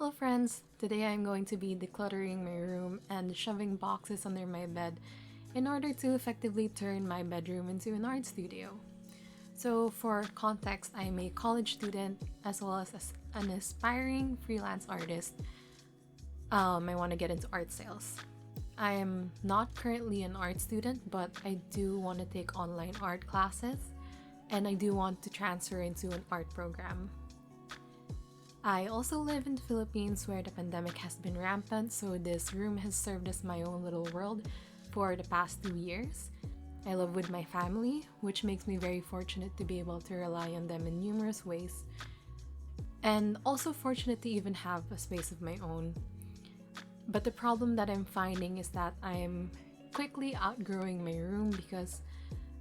Hello friends! Today I'm going to be decluttering my room and shoving boxes under my bed in order to effectively turn my bedroom into an art studio. So for context, I'm a college student as well as an aspiring freelance artist. I want to get into art sales. I am not currently an art student, but I do want to take online art classes and I do want to transfer into an art program. I also live in the Philippines where the pandemic has been rampant, so this room has served as my own little world for the past 2 years. I live with my family, which makes me very fortunate to be able to rely on them in numerous ways, and also fortunate to even have a space of my own. But the problem that I'm finding is that I'm quickly outgrowing my room because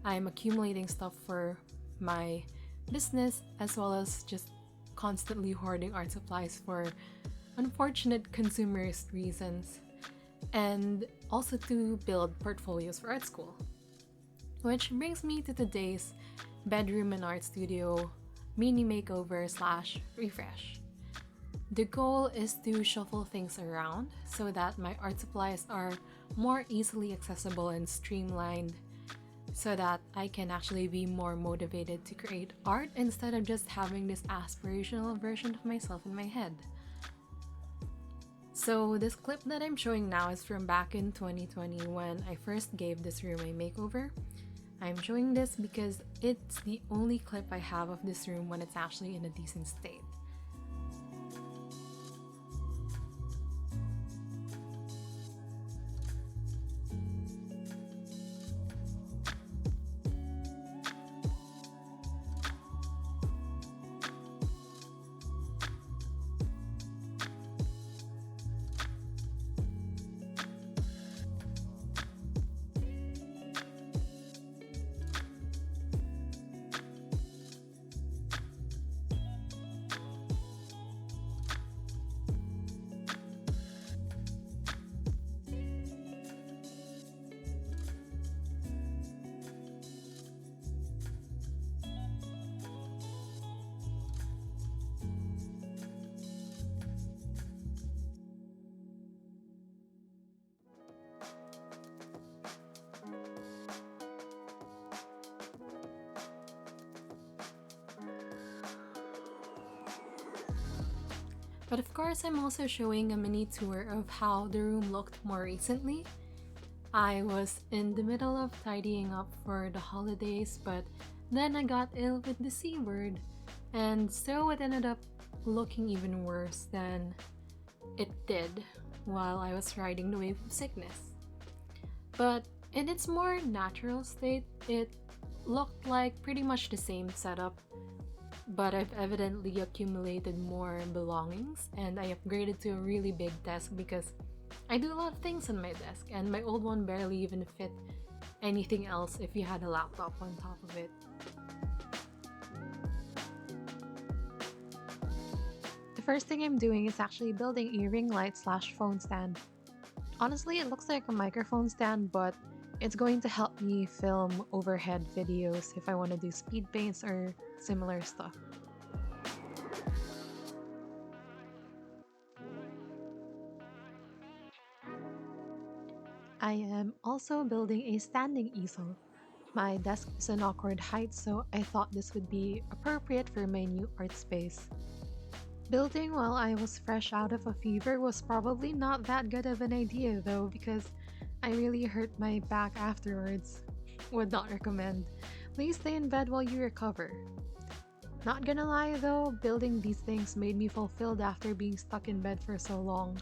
I'm accumulating stuff for my business as well as just constantly hoarding art supplies for unfortunate consumerist reasons, and also to build portfolios for art school. Which brings me to today's bedroom and art studio mini makeover slash refresh. The goal is to shuffle things around so that my art supplies are more easily accessible and streamlined so that I can actually be more motivated to create art instead of just having this aspirational version of myself in my head. So this clip that I'm showing now is from back in 2020 when I first gave this room a makeover. I'm showing this because it's the only clip I have of this room when it's actually in a decent state. But of course, I'm also showing a mini tour of how the room looked more recently. I was in the middle of tidying up for the holidays, but then I got ill with the C word, and so it ended up looking even worse than it did while I was riding the wave of sickness. But in its more natural state, it looked like pretty much the same setup, but I've evidently accumulated more belongings and I upgraded to a really big desk because I do a lot of things on my desk and my old one barely even fit anything else if you had a laptop on top of it. The first thing I'm doing is actually building a ring light slash phone stand. Honestly, it looks like a microphone stand, but it's going to help me film overhead videos if I want to do speed paints or similar stuff. I am also building a standing easel. My desk is an awkward height, so I thought this would be appropriate for my new art space. Building while I was fresh out of a fever was probably not that good of an idea though, because I really hurt my back afterwards. Would not recommend. Please stay in bed while you recover. Not gonna lie though, building these things made me fulfilled after being stuck in bed for so long.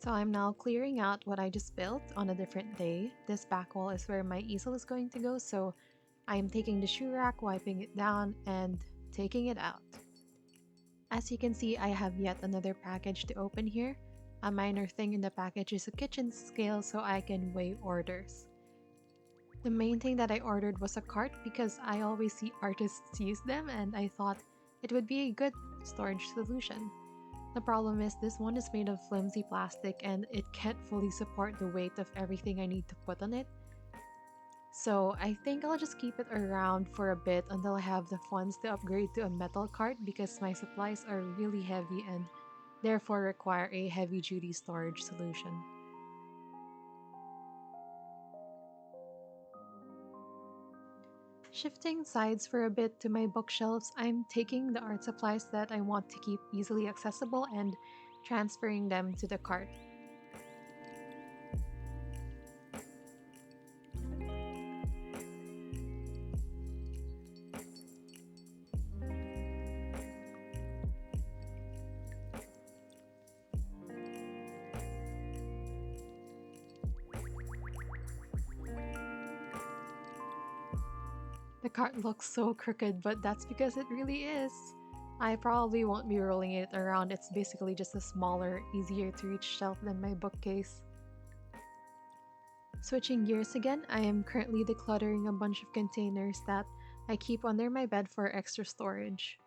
So I'm now clearing out what I just built on a different day. This back wall is where my easel is going to go, so I am taking the shoe rack, wiping it down, and taking it out. As you can see, I have yet another package to open here. A minor thing in the package is a kitchen scale so I can weigh orders. The main thing that I ordered was a cart because I always see artists use them and I thought it would be a good storage solution. The problem is this one is made of flimsy plastic and it can't fully support the weight of everything I need to put on it. So I think I'll just keep it around for a bit until I have the funds to upgrade to a metal cart because my supplies are really heavy and therefore require a heavy-duty storage solution. Shifting sides for a bit to my bookshelves, I'm taking the art supplies that I want to keep easily accessible and transferring them to the cart. The cart looks so crooked, but that's because it really is. I probably won't be rolling it around, it's basically just a smaller, easier to reach shelf than my bookcase. Switching gears again, I am currently decluttering a bunch of containers that I keep under my bed for extra storage.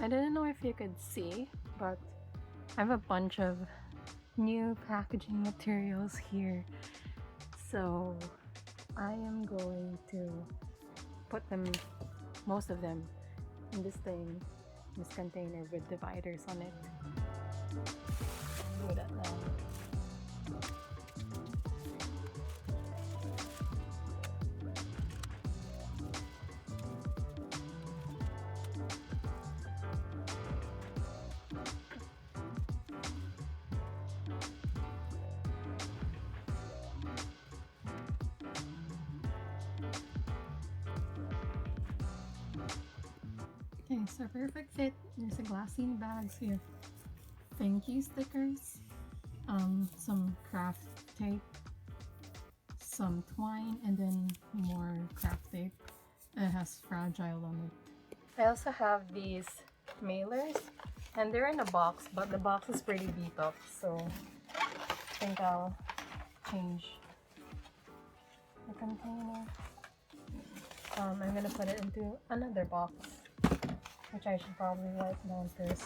I didn't know if you could see, but I have a bunch of new packaging materials here. So I am going to put them, most of them, in this thing, this container with dividers on it. Do that now. Okay, so perfect fit. There's a glassine bag, so you have thank you stickers, some craft tape, some twine, and then more craft tape that has fragile on it. I also have these mailers, and they're in a box, but the box is pretty beat up, so I think I'll change the container. I'm gonna put it into another box, which I should probably wipe down first.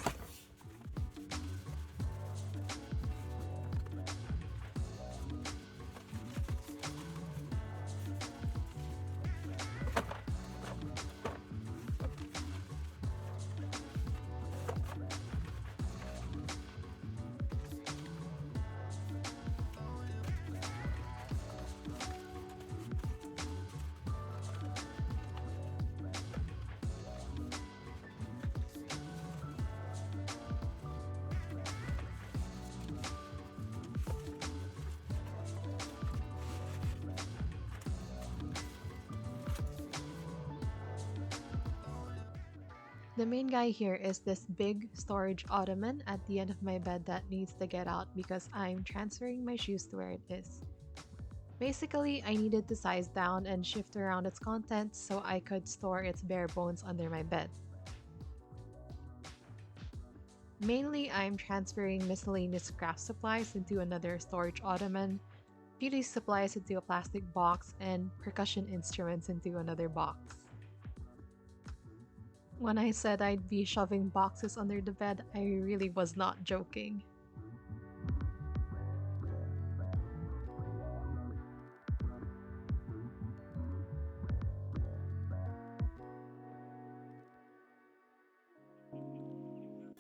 The main guy here is this big storage ottoman at the end of my bed that needs to get out because I'm transferring my shoes to where it is. Basically, I needed to size down and shift around its contents so I could store its bare bones under my bed. Mainly, I'm transferring miscellaneous craft supplies into another storage ottoman, beauty supplies into a plastic box, and percussion instruments into another box. When I said I'd be shoving boxes under the bed, I really was not joking.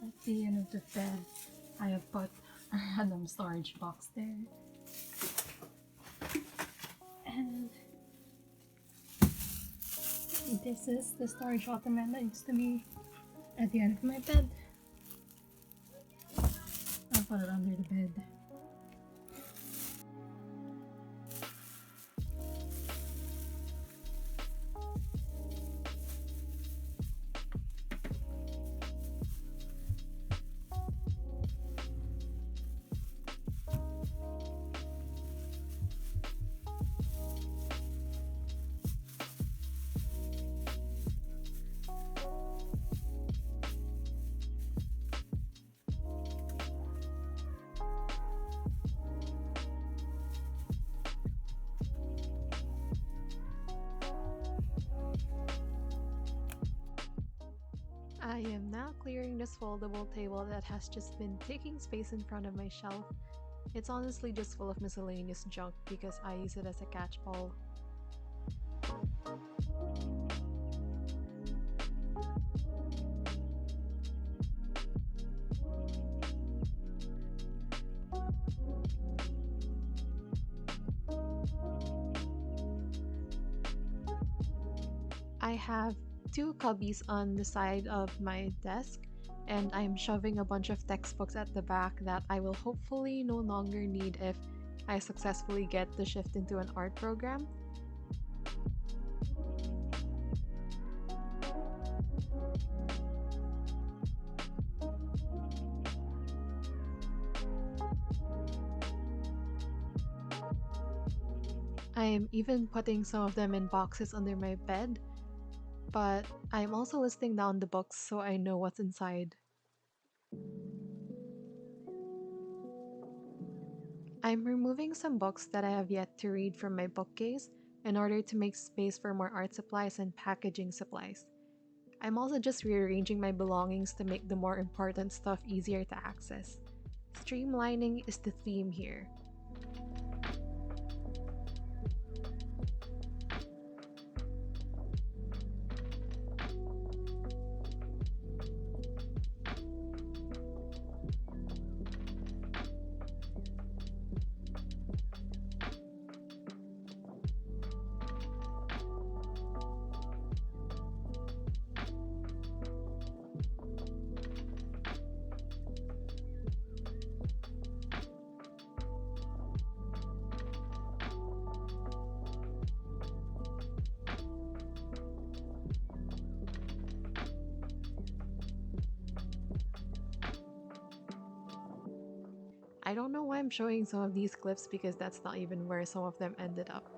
At the end of the bed, I have put a random storage box there. And This is the storage ottoman that used to be at the end of my bed. I'll put it under the bed. I am now clearing this foldable table that has just been taking space in front of my shelf. It's honestly just full of miscellaneous junk because I use it as a catch-all. I have two cubbies on the side of my desk, and I'm shoving a bunch of textbooks at the back that I will hopefully no longer need if I successfully get the shift into an art program. I am even putting some of them in boxes under my bed, but I'm also listing down the books so I know what's inside. I'm removing some books that I have yet to read from my bookcase in order to make space for more art supplies and packaging supplies. I'm also just rearranging my belongings to make the more important stuff easier to access. Streamlining is the theme here. I don't know why I'm showing some of these clips because that's not even where some of them ended up.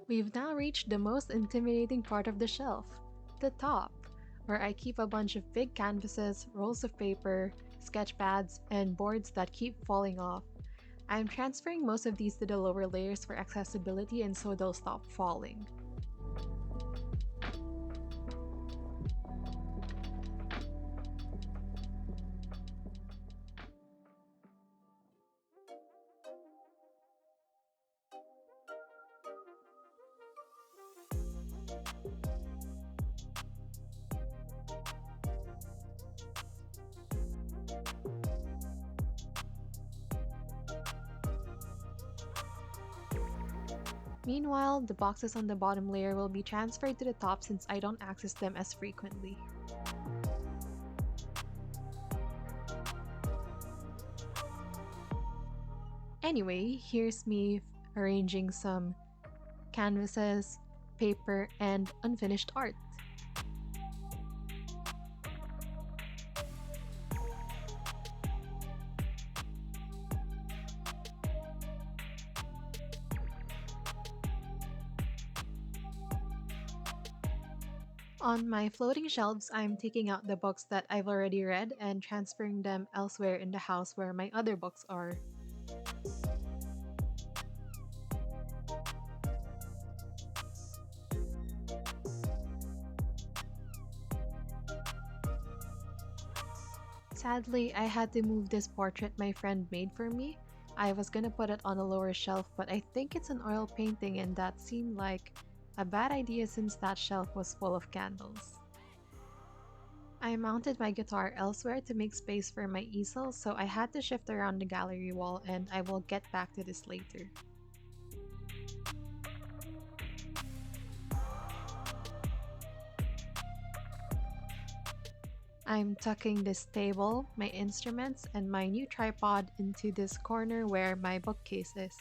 We've now reached the most intimidating part of the shelf, the top, where I keep a bunch of big canvases, rolls of paper, sketch pads, and boards that keep falling off. I'm transferring most of these to the lower layers for accessibility and so they'll stop falling. Meanwhile, the boxes on the bottom layer will be transferred to the top since I don't access them as frequently. Anyway, here's me arranging some canvases, paper, and unfinished art. On my floating shelves, I'm taking out the books that I've already read and transferring them elsewhere in the house where my other books are. Sadly, I had to move this portrait my friend made for me. I was gonna put it on a lower shelf, but I think it's an oil painting and that seemed like a bad idea since that shelf was full of candles. I mounted my guitar elsewhere to make space for my easel, so I had to shift around the gallery wall, and I will get back to this later. I'm tucking this table, my instruments, and my new tripod into this corner where my bookcase is.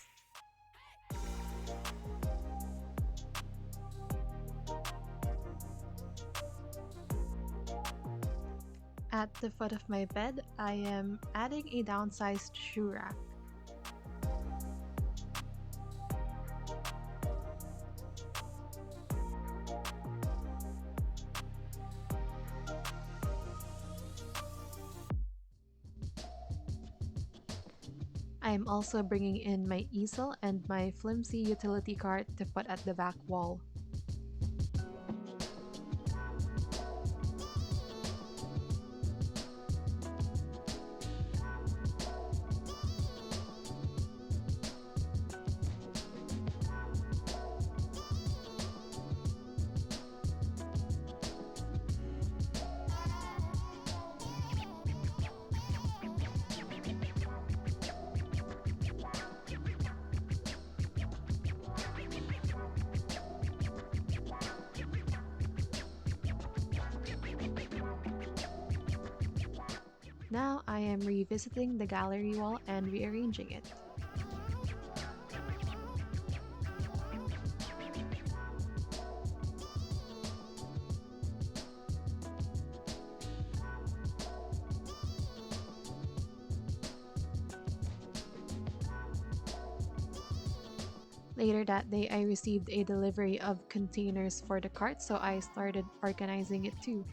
At the foot of my bed, I am adding a downsized shoe rack. I am also bringing in my easel and my flimsy utility cart to put at the back wall. Now I am revisiting the gallery wall and rearranging it. Later that day, I received a delivery of containers for the cart, so I started organizing it too.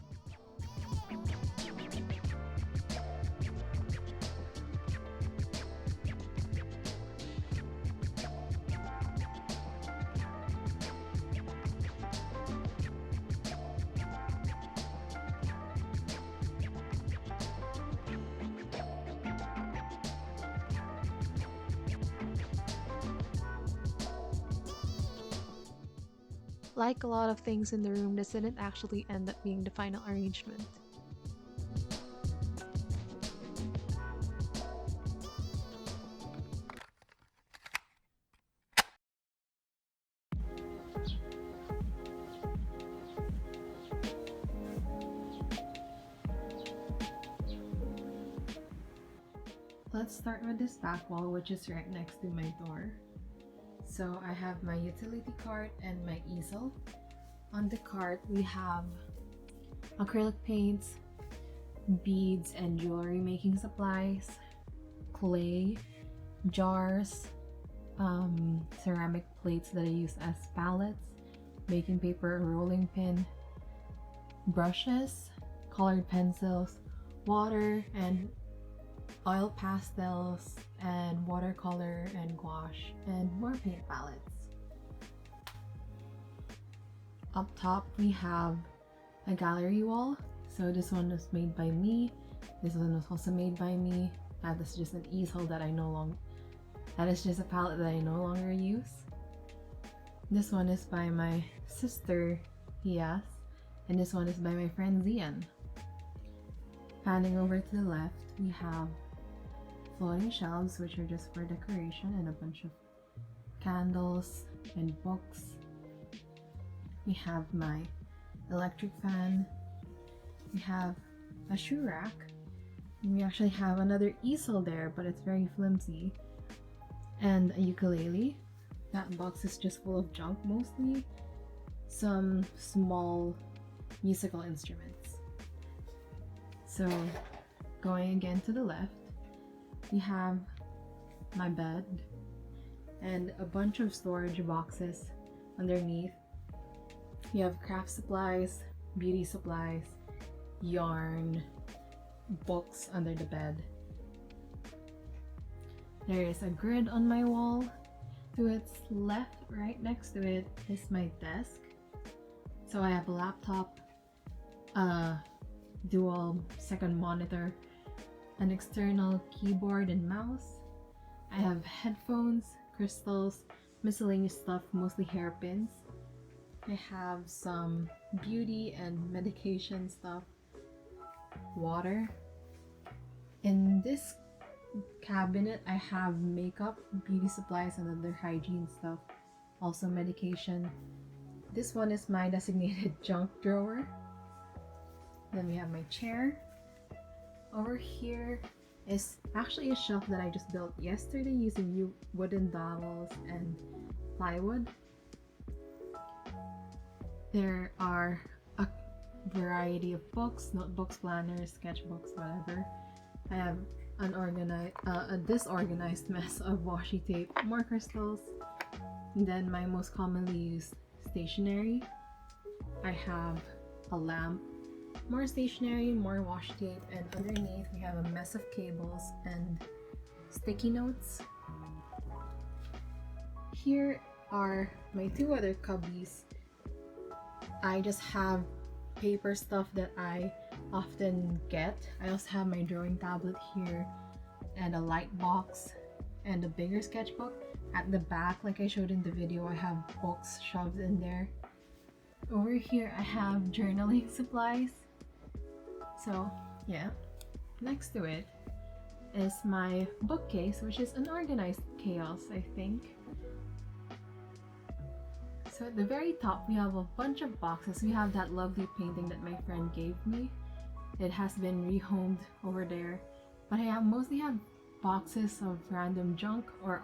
Like a lot of things in the room, this didn't actually end up being the final arrangement. Let's start with this back wall, which is right next to my door. So I have my utility cart and my easel. On the cart, we have acrylic paints, beads and jewelry making supplies, clay, jars, ceramic plates that I use as palettes, baking paper, a rolling pin, brushes, colored pencils, water and oil pastels, and watercolor and gouache, and more paint palettes. Up top we have a gallery wall. So this one was made by me. This one was also made by me. That is just an easel that that is just a palette that I no longer use. This one is by my sister, yes, and this one is by my friend Zian. Panning over to the left, we have floating shelves, which are just for decoration, and a bunch of candles and books. We have my electric fan. We have a shoe rack. And we actually have another easel there, but it's very flimsy. And a ukulele. That box is just full of junk mostly. Some small musical instruments. So, going again to the left, we have my bed and a bunch of storage boxes underneath. We have craft supplies, beauty supplies, yarn, books under the bed. There is a grid on my wall. To its left, right next to it, is my desk. So I have a laptop, a dual second monitor, an external keyboard and mouse, I have headphones, crystals, miscellaneous stuff, mostly hairpins. I have some beauty and medication stuff, water. In this cabinet, I have makeup, beauty supplies, and other hygiene stuff, also medication. This one is my designated junk drawer. Then we have my chair. Over here is actually a shelf that I just built yesterday using wooden dowels and plywood. There are a variety of books, notebooks, planners, sketchbooks, whatever. I have a disorganized mess of washi tape, more crystals, and then my most commonly used stationery. I have a lamp, more stationery, more washi tape, and underneath we have a mess of cables and sticky notes. Here are my two other cubbies. I just have paper stuff that I often get. I also have my drawing tablet here and a light box and a bigger sketchbook. At the back, like I showed in the video, I have books shoved in there. Over here I have journaling supplies. So yeah, next to it is my bookcase, which is an organized chaos, I think. So at the very top, we have a bunch of boxes. We have that lovely painting that my friend gave me. It has been rehomed over there. But I mostly have boxes of random junk or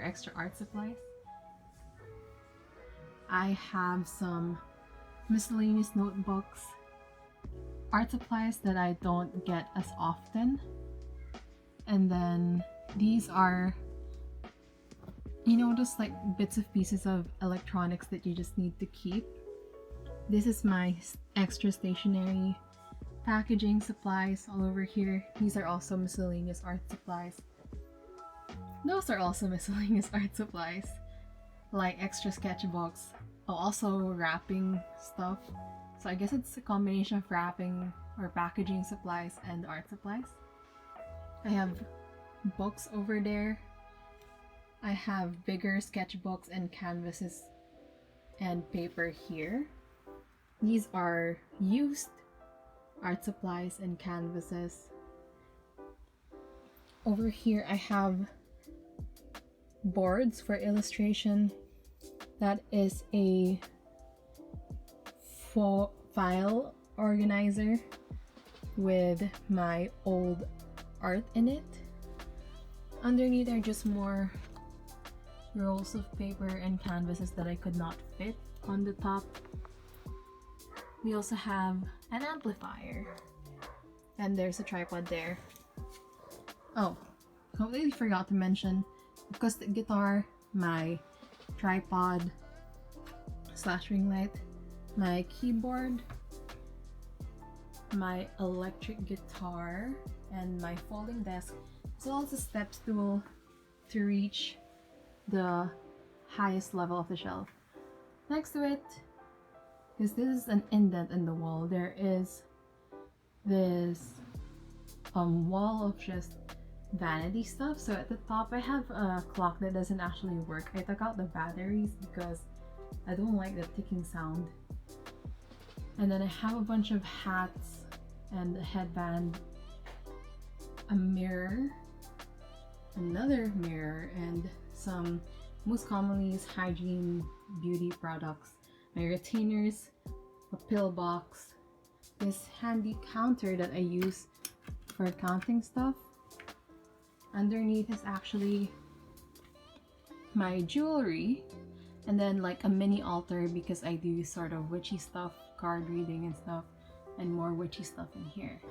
extra art supplies. I have some miscellaneous notebooks, art supplies that I don't get as often. And then these are, just like bits of pieces of electronics that you just need to keep. This is my extra stationery packaging supplies all over here. These are also miscellaneous art supplies. Those are also miscellaneous art supplies, like extra sketchbooks. Oh, also wrapping stuff. So I guess it's a combination of wrapping or packaging supplies and art supplies. I have books over there. I have bigger sketchbooks and canvases and paper here. These are used art supplies and canvases. Over here I have boards for illustration. That is a file organizer with my old art in it. Underneath are just more rolls of paper and canvases that I could not fit on the top. We also have an amplifier, and there's a tripod there. Oh, completely forgot to mention, acoustic guitar, my tripod / ring light, my keyboard, my electric guitar, and my folding desk, as well as a step stool to reach the highest level of the shelf. Next to it, because this is an indent in the wall, there is this wall of just vanity stuff. So at the top I have a clock that doesn't actually work. I took out the batteries because I don't like the ticking sound. And then I have a bunch of hats and a headband, a mirror, another mirror, and some most commonly used hygiene beauty products, my retainers, a pill box, this handy counter that I use for counting stuff. Underneath is actually my jewelry, and then like a mini altar because I do sort of witchy stuff, card reading and stuff, and more witchy stuff in here.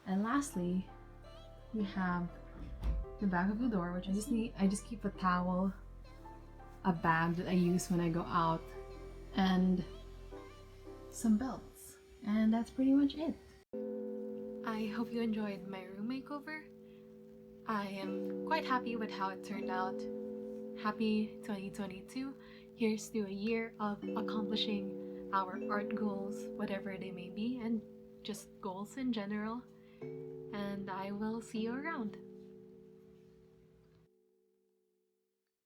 And lastly, we have the back of the door, which I just keep a towel, a bag that I use when I go out, and some belts. And that's pretty much it. I hope you enjoyed my room makeover. I am quite happy with how it turned out. Happy 2022. Here's to a year of accomplishing our art goals, whatever they may be, and just goals in general. And I will see you around.